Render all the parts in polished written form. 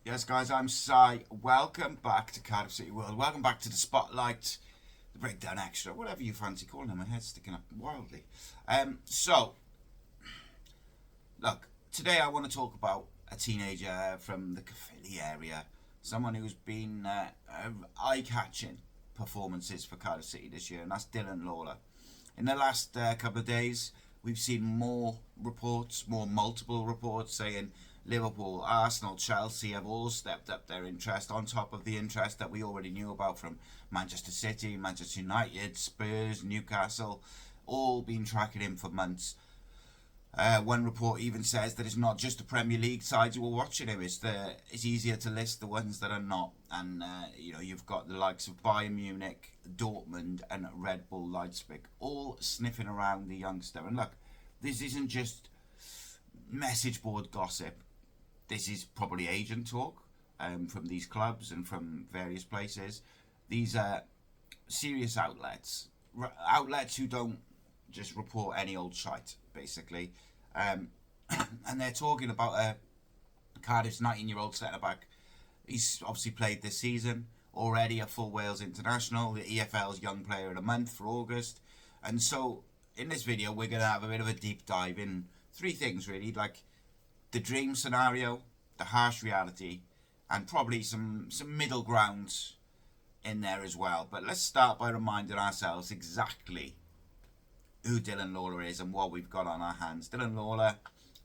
Yes, guys, I'm Sai. Welcome back to Cardiff City World. Welcome back to the Spotlight, the Breakdown Extra, whatever you fancy calling it. My head's sticking up wildly. So, look, today I want to talk about a teenager from the Caerphilly area, someone who's been eye-catching performances for Cardiff City this year, and that's Dylan Lawler. In the last couple of days, we've seen more reports, more multiple reports saying Liverpool, Arsenal, Chelsea have all stepped up their interest on top of the interest that we already knew about from Manchester City, Manchester United, Spurs, Newcastle, all been tracking him for months. One report even says that it's not just the Premier League sides who are watching him. It's easier to list the ones that are not, and you've got the likes of Bayern Munich, Dortmund, and Red Bull Leipzig all sniffing around the youngster. And look, this isn't just message board gossip. This is probably agent talk from these clubs and from various places. These are serious outlets who don't just report any old shite, basically. Um, and they're talking about Cardiff's 19-year-old centre-back. He's obviously played this season, already a full Wales international, the EFL's Young Player of the Month for August. And so, in this video, we're going to have a bit of a deep dive in three things, really, like the dream scenario, the harsh reality, and probably some middle grounds in there as well. But let's start by reminding ourselves exactly who Dylan Lawler is and what we've got on our hands. Dylan Lawler,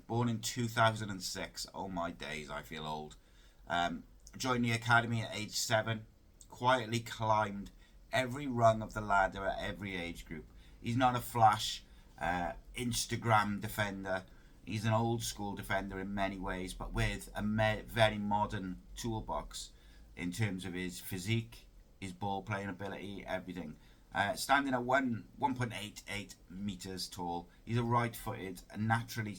born in 2006. Oh my days, I feel old. Joined the academy at age 7. Quietly climbed every rung of the ladder at every age group. He's not a flash Instagram defender. He's an old school defender in many ways, but with a very modern toolbox in terms of his physique, his ball playing ability, everything. Standing at 1.88 meters tall, he's a right-footed, naturally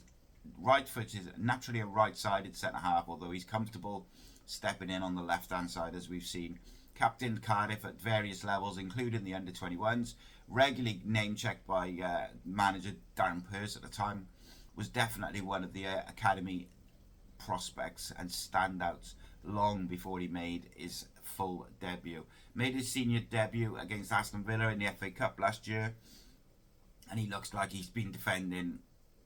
a right-sided centre half. Although he's comfortable stepping in on the left-hand side, as we've seen. Captained Cardiff at various levels, including the under-21s. Regularly name-checked by manager Darren Pearce at the time. Was definitely one of the academy prospects and standouts long before he made his full debut. Made his senior debut against Aston Villa in the FA Cup last year, and he looks like he's been defending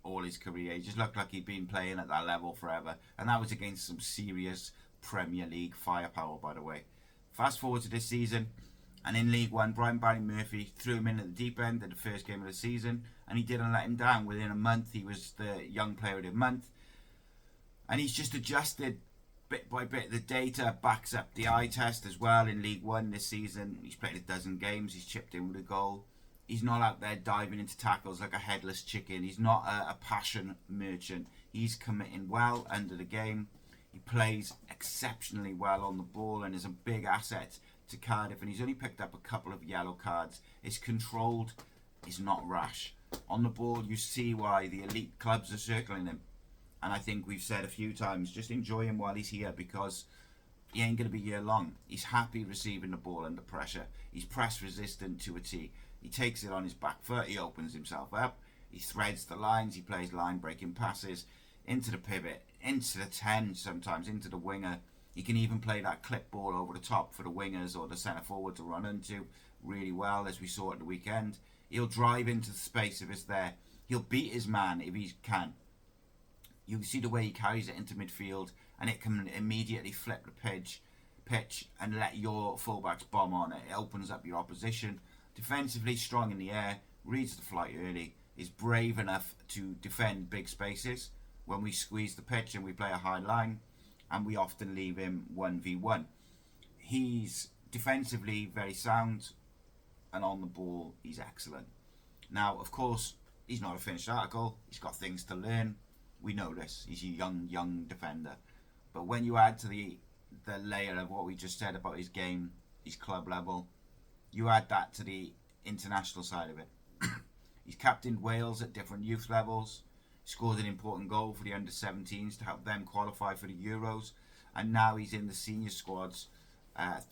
all his career. He just looked like he'd been playing at that level forever, and that was against some serious Premier League firepower, by the way. Fast forward to this season, and in League One, Brian Barry Murphy threw him in at the deep end at the first game of the season, and he didn't let him down. Within a month, he was the Young Player of the Month, and he's just adjusted bit by bit. The data backs up the eye test as well. In League One this season, he's played a dozen games. He's chipped in with a goal. He's not out there diving into tackles like a headless chicken. He's not a passion merchant. He's committing well under the game. He plays exceptionally well on the ball and is a big asset to Cardiff. And he's only picked up a couple of yellow cards. It's controlled. He's not rash. On the ball, you see why the elite clubs are circling him. And I think we've said a few times, just enjoy him while he's here, because he ain't going to be here long. He's happy receiving the ball under pressure. He's press resistant to a T. He takes it on his back foot. He opens himself up. He threads the lines. He plays line breaking passes into the pivot, into the 10 sometimes, into the winger. He can even play that clip ball over the top for the wingers or the centre forward to run into really well, as we saw at the weekend. He'll drive into the space if it's there. He'll beat his man if he can. You see the way he carries it into midfield, and it can immediately flip the pitch and let your fullbacks bomb on it. It opens up your opposition. Defensively strong in the air, reads the flight early, is brave enough to defend big spaces when we squeeze the pitch and we play a high line, and we often leave him 1v1. He's defensively very sound, and on the ball he's excellent. Now, of course, he's not a finished article. He's got things to learn. We know this. He's a young defender. But when you add to the layer of what we just said about his game, his club level, you add that to the international side of it. He's captained Wales at different youth levels, scored an important goal for the under-17s to help them qualify for the Euros, and now he's in the senior squads.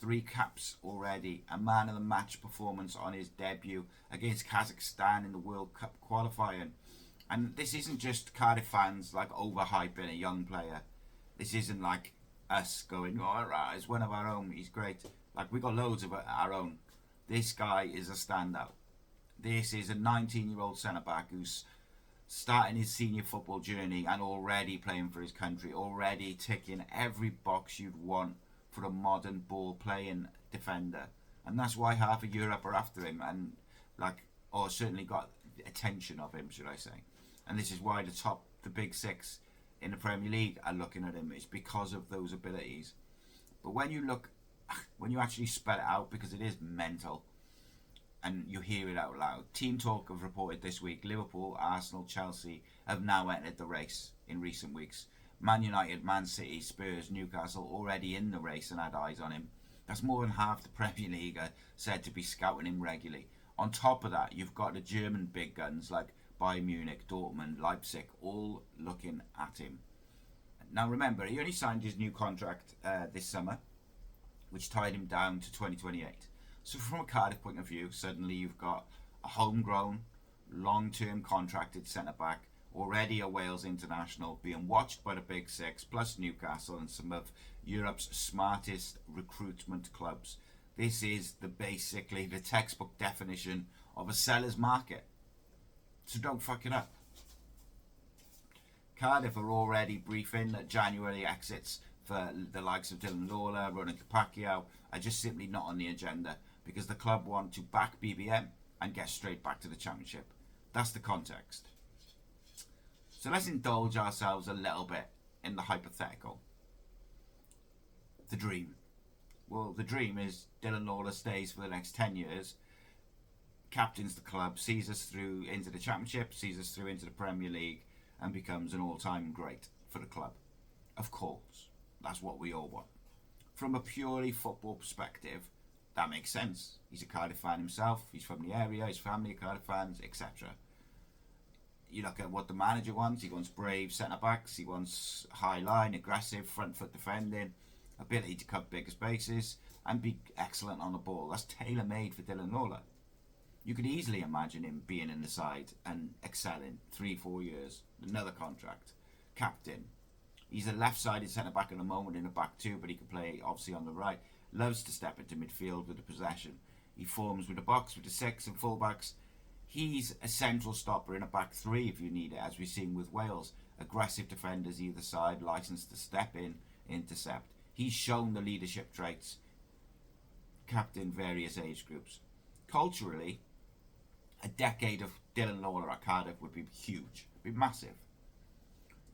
3 caps already, a man of the match performance on his debut against Kazakhstan in the World Cup qualifying. And this isn't just Cardiff fans like overhyping a young player. This isn't like us going, all right, it's one of our own, he's great. Like, we got loads of our own. This guy is a standout. This is a 19-year-old centre-back who's starting his senior football journey and already playing for his country, already ticking every box you'd want for a modern ball-playing defender. And that's why half of Europe are after him, and or certainly got attention of him, should I say. And this is why the big six in the Premier League are looking at him. It's because of those abilities. But when you actually spell it out, because it is mental, and you hear it out loud. Team Talk have reported this week Liverpool, Arsenal, Chelsea have now entered the race in recent weeks. Man United, Man City, Spurs, Newcastle already in the race and had eyes on him. That's more than half the Premier League are said to be scouting him regularly. On top of that, you've got the German big guns like Bayern Munich, Dortmund, Leipzig, all looking at him. Now remember, he only signed his new contract this summer, which tied him down to 2028. So from a Cardiff point of view, suddenly you've got a homegrown, long-term contracted centre-back, already a Wales international, being watched by the Big Six, plus Newcastle and some of Europe's smartest recruitment clubs. This is basically the textbook definition of a seller's market. So don't fuck it up. Cardiff are already briefing that January exits for the likes of Dylan Lawler, Ronan Pacquiao are just simply not on the agenda, because the club want to back BBM and get straight back to the Championship. That's the context. So let's indulge ourselves a little bit in the hypothetical. The dream. Well, the dream is Dylan Lawler stays for the next 10 years, captains the club, sees us through into the Championship, sees us through into the Premier League, and becomes an all-time great for the club. Of course, that's what we all want. From a purely football perspective, that makes sense. He's a Cardiff fan himself, he's from the area, his family are Cardiff fans, etc. You look at what the manager wants. He wants brave centre-backs, he wants high line, aggressive, front foot defending, ability to cut bigger spaces, and be excellent on the ball. That's tailor-made for Dylan Lawler. You could easily imagine him being in the side and excelling 3-4 years, another contract, captain. He's a left-sided centre-back at the moment in the back two, but he can play obviously on the right. Loves to step into midfield with the possession. He forms with the box, with the six and full-backs. He's a central stopper in a back three if you need it, as we've seen with Wales. Aggressive defenders either side, licensed to step in, intercept. He's shown the leadership traits, captain various age groups. Culturally, a decade of Dylan Lawler at Cardiff would be huge, be massive.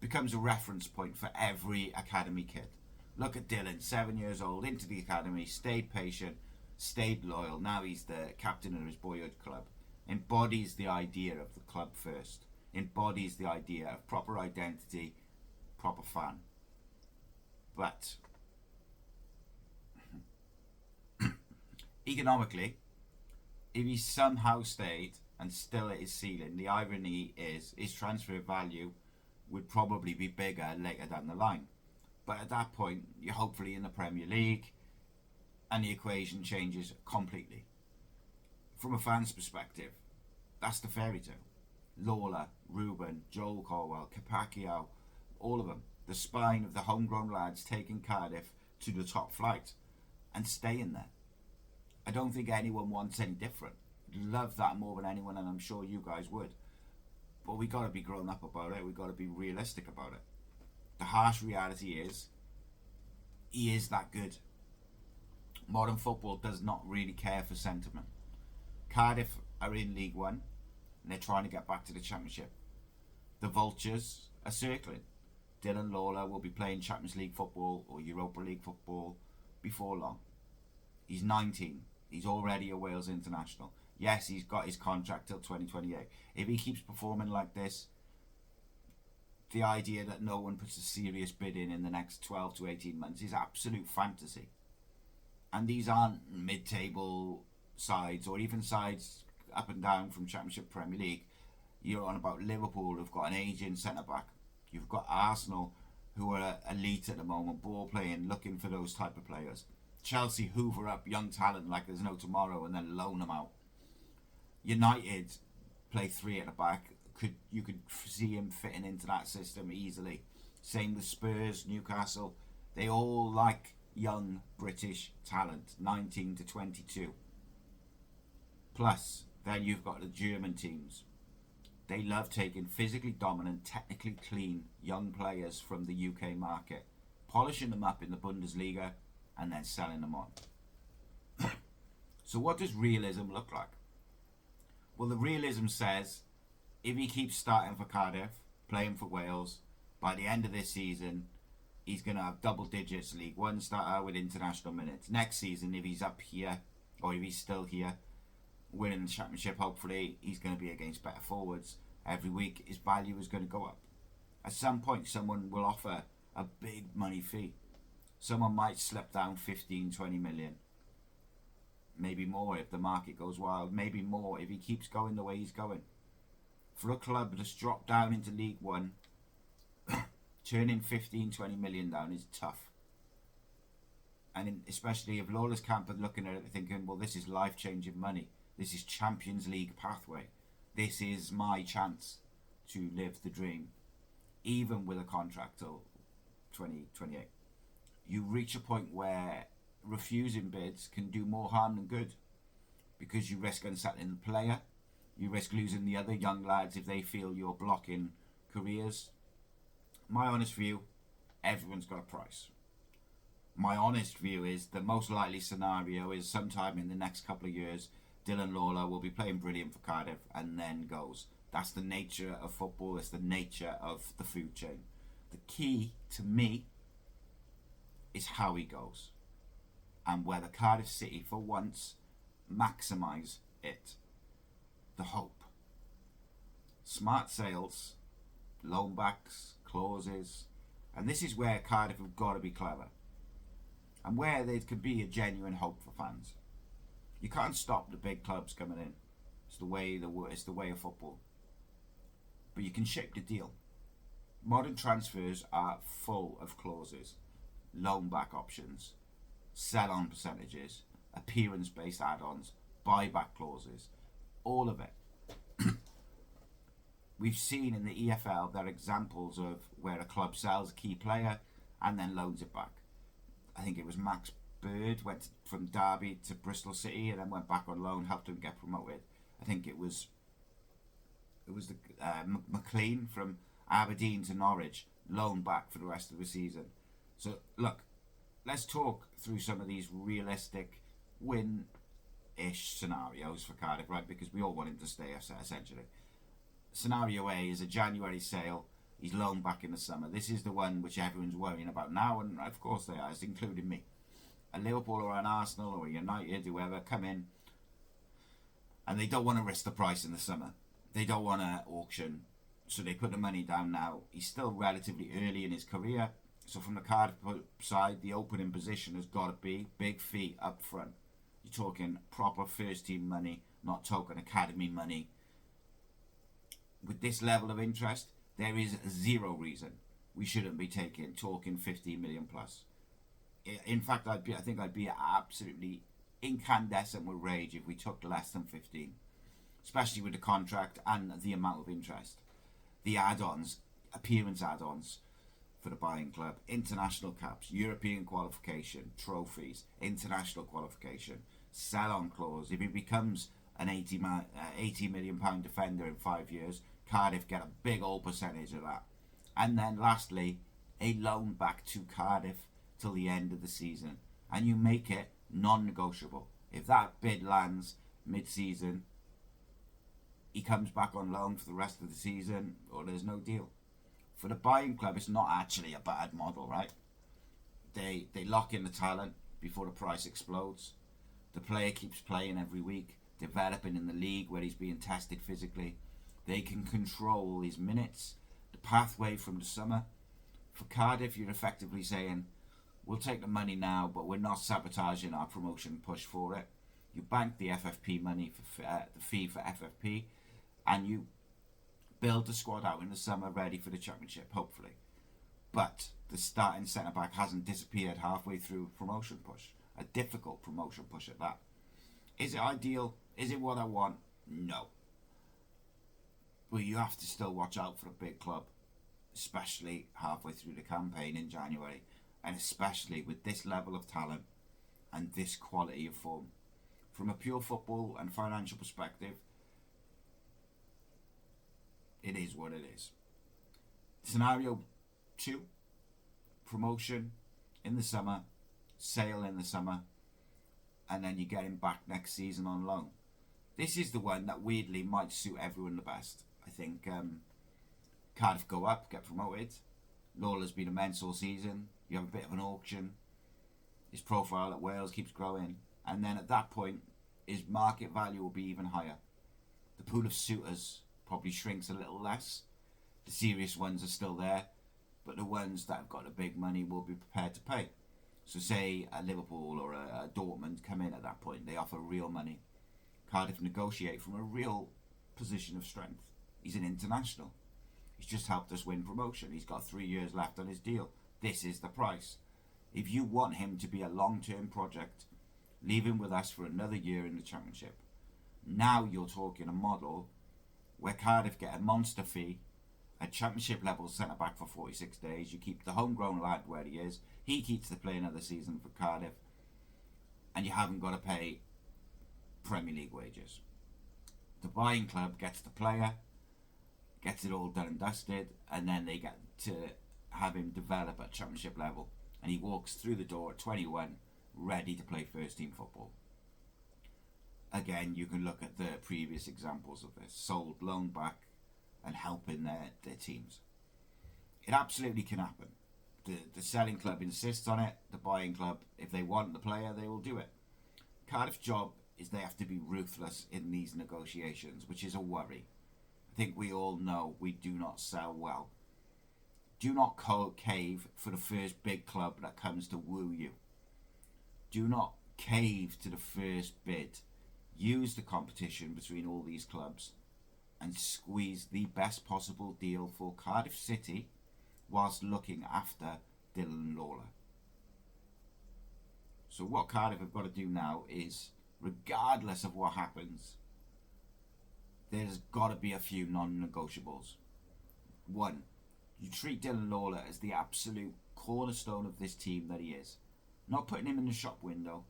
Becomes a reference point for every academy kid. Look at Dylan, 7 years old, into the academy, stayed patient, stayed loyal. Now he's the captain of his boyhood club. Embodies the idea of the club first. Embodies the idea of proper identity, proper fan. But economically, if he somehow stayed and still at his ceiling, the irony is his transfer value would probably be bigger later down the line. But at that point, you're hopefully in the Premier League and the equation changes completely. From a fan's perspective, that's the fairy tale. Lawler, Ruben, Joel Colwell, Pacquiao, all of them. The spine of the homegrown lads taking Cardiff to the top flight and staying there. I don't think anyone wants any different. Love that more than anyone, and I'm sure you guys would. But we got to be grown up about it. We got to be realistic about it. The harsh reality is, he is that good. Modern football does not really care for sentiment. Cardiff are in League One, and they're trying to get back to the Championship. The Vultures are circling. Dylan Lawler will be playing Champions League football or Europa League football before long. He's 19. He's already a Wales international. Yes, he's got his contract till 2028. If he keeps performing like this, the idea that no one puts a serious bid in the next 12 to 18 months is absolute fantasy. And these aren't mid-table sides or even sides up and down from Championship Premier League. You're on about Liverpool, who've got an aging centre-back. You've got Arsenal, who are elite at the moment, ball playing, looking for those type of players. Chelsea hoover up young talent like there's no tomorrow and then loan them out. United play three at the back. You could see him fitting into that system easily. Same with Spurs, Newcastle. They all like young British talent, 19 to 22. Plus, then you've got the German teams. They love taking physically dominant, technically clean young players from the UK market, polishing them up in the Bundesliga, and then selling them on. So what does realism look like? Well, the realism says if he keeps starting for Cardiff, playing for Wales, by the end of this season, he's going to have double digits League One starter with international minutes. Next season, if he's up here, or if he's still here, winning the championship, hopefully, he's going to be against better forwards. Every week, his value is going to go up. At some point, someone will offer a big money fee. Someone might slip down 15, 20 million. Maybe more if the market goes wild. Maybe more if he keeps going the way he's going. For a club that's dropped down into League One, turning 15, 20 million down is tough. And especially if Lawler's camp are looking at it thinking, well, this is life-changing money. This is Champions League pathway. This is my chance to live the dream. Even with a contract till 2028. You reach a point where refusing bids can do more harm than good. Because you risk unsettling the player. You risk losing the other young lads if they feel you're blocking careers. My honest view, everyone's got a price. My honest view is the most likely scenario is sometime in the next couple of years, Dylan Lawler will be playing brilliant for Cardiff and then goes. That's the nature of football. It's the nature of the food chain. The key to me is how he goes. And whether Cardiff City, for once, maximise it. The hope. Smart sales, loan backs, clauses. And this is where Cardiff have got to be clever. And where there can be a genuine hope for fans. You can't stop the big clubs coming in. It's the way of football. But you can shape the deal. Modern transfers are full of clauses, loan back options, sell-on percentages, appearance-based add-ons, buyback clauses, all of it. We've seen in the EFL there are examples of where a club sells a key player and then loans it back. I think it was Max Bird went from Derby to Bristol City and then went back on loan, helped him get promoted. I think it was the McLean from Aberdeen to Norwich, loaned back for the rest of the season. So look, let's talk through some of these realistic win-ish scenarios for Cardiff, right? Because we all want him to stay, essentially. Scenario A is a January sale. He's loaned back in the summer. This is the one which everyone's worrying about now, and of course they are, including me. A Liverpool or an Arsenal or a United, whoever, come in, and they don't want to risk the price in the summer. They don't want to auction, so they put the money down now. He's still relatively early in his career, so from the Cardiff side, the opening position has got to be big fee up front. You're talking proper first team money, not token academy money. With this level of interest, there is zero reason we shouldn't be talking 15 million plus. In fact, I think I'd be absolutely incandescent with rage if we took less than 15, especially with the contract and the amount of interest. The add-ons, appearance add-ons for the buying club, international caps, European qualification, trophies, international qualification, sell-on clause. If he becomes an £80 million defender in 5 years, Cardiff get a big old percentage of that. And then lastly, a loan back to Cardiff till the end of the season. And you make it non-negotiable. If that bid lands mid-season, he comes back on loan for the rest of the season, or there's no deal. For the buying club, it's not actually a bad model, right? They lock in the talent before the price explodes. The player keeps playing every week, developing in the league where he's being tested physically. They can control his minutes, the pathway from the summer. For Cardiff, you're effectively saying, we'll take the money now, but we're not sabotaging our promotion push for it. You bank the FFP money, for the fee for FFP, and you build the squad out in the summer ready for the championship, hopefully. But the starting centre-back hasn't disappeared halfway through a promotion push. A difficult promotion push at that. Is it ideal? Is it what I want? No. But you have to still watch out for a big club, especially halfway through the campaign in January. and especially with this level of talent and this quality of form. From a pure football and financial perspective, it is what it is. Scenario 2, promotion in the summer, sale in the summer, and then you get him back next season on loan. This is the one that weirdly might suit everyone the best. I think Cardiff go up, get promoted. Lawler's been immense all season. You have a bit of an auction. His profile at Wales keeps growing. And then at that point, his market value will be even higher. The pool of suitors probably shrinks a little less. The serious ones are still there, but the ones that have got the big money will be prepared to pay. So say a Liverpool or a Dortmund come in at that point. They offer real money. Cardiff negotiate from a real position of strength. He's an international. He's just helped us win promotion. He's got 3 years left on his deal. This is the price. If you want him to be a long-term project, leave him with us for another year in the Championship. Now you're talking a model where Cardiff get a monster fee, a Championship level centre-back for 46 days. You keep the homegrown lad where he is. He keeps to play another season for Cardiff. And you haven't got to pay Premier League wages. The buying club gets the player, gets it all done and dusted, and then they get to have him develop at Championship level. And he walks through the door at 21, ready to play first team football. Again, you can look at the previous examples of this. Sold, loaned back, and helping their teams. It absolutely can happen. The selling club insists on it. The buying club, if they want the player, they will do it. Cardiff's job is they have to be ruthless in these negotiations, which is a worry. I think we all know we do not sell well. Do not cave for the first big club that comes to woo you. Do not cave to the first bid. Use the competition between all these clubs and squeeze the best possible deal for Cardiff City whilst looking after Dylan Lawler. So what Cardiff have got to do now is, regardless of what happens, there's got to be a few non-negotiables. 1, you treat Dylan Lawler as the absolute cornerstone of this team that he is. Not putting him in the shop window.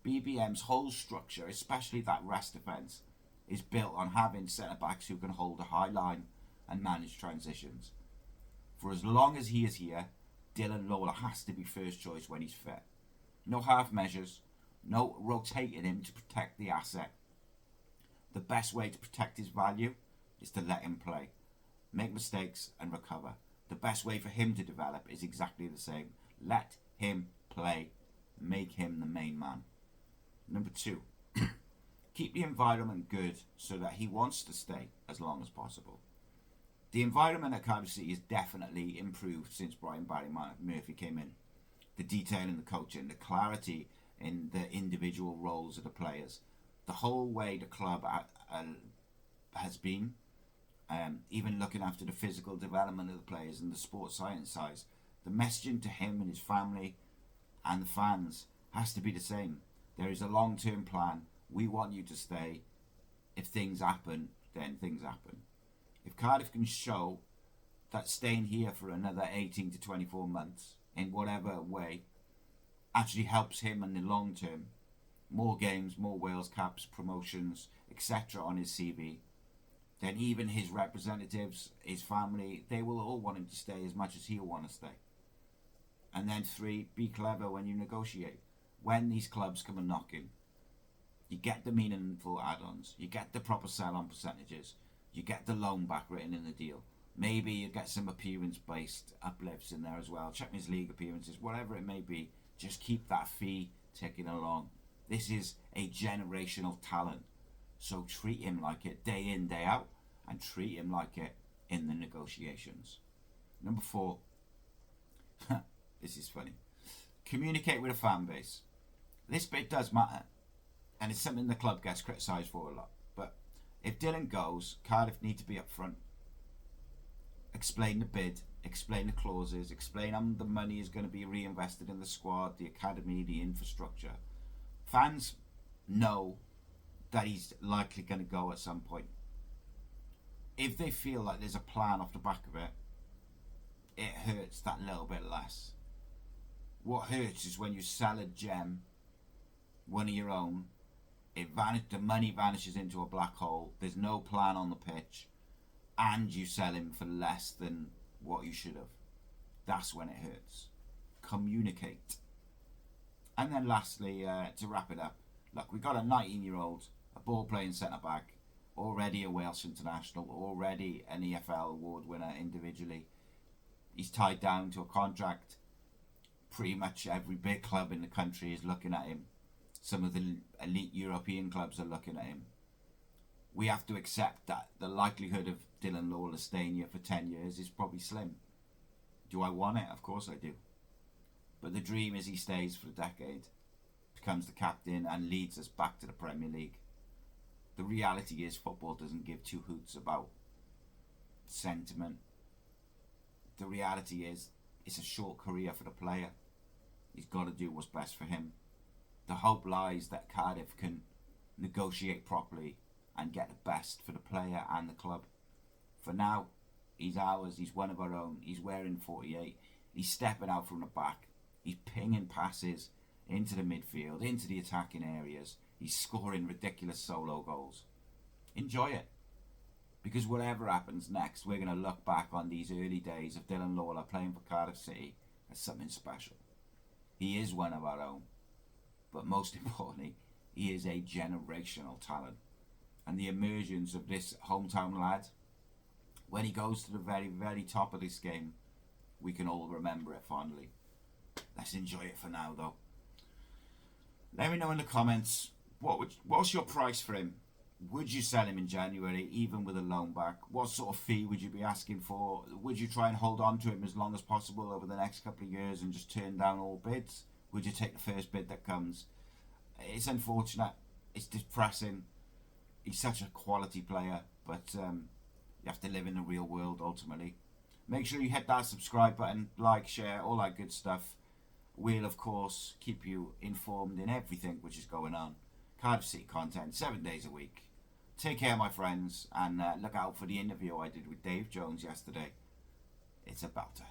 BBM's whole structure, especially that rest defence, is built on having centre-backs who can hold a high line and manage transitions. For as long as he is here, Dylan Lawler has to be first choice when he's fit. No half measures, no rotating him to protect the asset. The best way to protect his value is to let him play, make mistakes and recover. The best way for him to develop is exactly the same. Let him play, make him the main man. Number 2, keep the environment good so that he wants to stay as long as possible. The environment at Cardiff City has definitely improved since Brian Barry Murphy came in. The detail in the coaching, the clarity in the individual roles of the players, the whole way the club has been, even looking after the physical development of the players and the sports science side, the messaging to him and his family and the fans has to be the same. There is a long-term plan. We want you to stay. If things happen, then things happen. If Cardiff can show that staying here for another 18 to 24 months, in whatever way, actually helps him in the long term, more games, more Wales caps, promotions, etc. on his CV, then even his representatives, his family, they will all want him to stay as much as he'll want to stay. And then 3, be clever when you negotiate. When these clubs come and knocking, you get the meaningful add-ons, you get the proper sell-on percentages, you get the loan back written in the deal. Maybe you get some appearance-based uplifts in there as well, Champions League appearances, whatever it may be. Just keep that fee ticking along. This is a generational talent, so treat him like it day in, day out, and treat him like it in the negotiations. Number 4, this is funny. Communicate with a fan base. This bit does matter, and it's something the club gets criticised for a lot. But if Dylan goes, Cardiff need to be upfront. Explain the bid, explain the clauses, explain how the money is going to be reinvested in the squad, the academy, the infrastructure. Fans know that he's likely going to go at some point. If they feel like there's a plan off the back of it, it hurts that little bit less. What hurts is when you sell a gem, one of your own, the money vanishes into a black hole, there's no plan on the pitch, and you sell him for less than what you should have. That's when it hurts. Communicate. And then lastly, to wrap it up, look, we got a 19-year-old, a ball-playing centre-back, already a Welsh international, already an EFL award winner individually. He's tied down to a contract. Pretty much every big club in the country is looking at him. Some of the elite European clubs are looking at him. We have to accept that the likelihood of Dylan Lawler staying here for 10 years is probably slim. Do I want it? Of course I do. But the dream is he stays for a decade, becomes the captain and leads us back to the Premier League. The reality is football doesn't give two hoots about sentiment. The reality is it's a short career for the player. He's got to do what's best for him. The hope lies that Cardiff can negotiate properly and get the best for the player and the club. For now, he's ours, he's one of our own, he's wearing 48, he's stepping out from the back, he's pinging passes into the midfield, into the attacking areas, he's scoring ridiculous solo goals. Enjoy it. Because whatever happens next, we're going to look back on these early days of Dylan Lawler playing for Cardiff City as something special. He is one of our own. But most importantly, he is a generational talent. And the emergence of this hometown lad, when he goes to the very, very top of this game, we can all remember it fondly. Let's enjoy it for now, though. Let me know in the comments, what's your price for him? Would you sell him in January, even with a loan back? What sort of fee would you be asking for? Would you try and hold on to him as long as possible over the next couple of years and just turn down all bids? Would you take the first bid that comes? It's unfortunate. It's depressing. He's such a quality player, but you have to live in the real world ultimately. Make sure you hit that subscribe button, like, share, all that good stuff. We'll, of course, keep you informed in everything which is going on. Cardiff City content, 7 days a week. Take care, my friends, and look out for the interview I did with Dave Jones yesterday. It's a belter.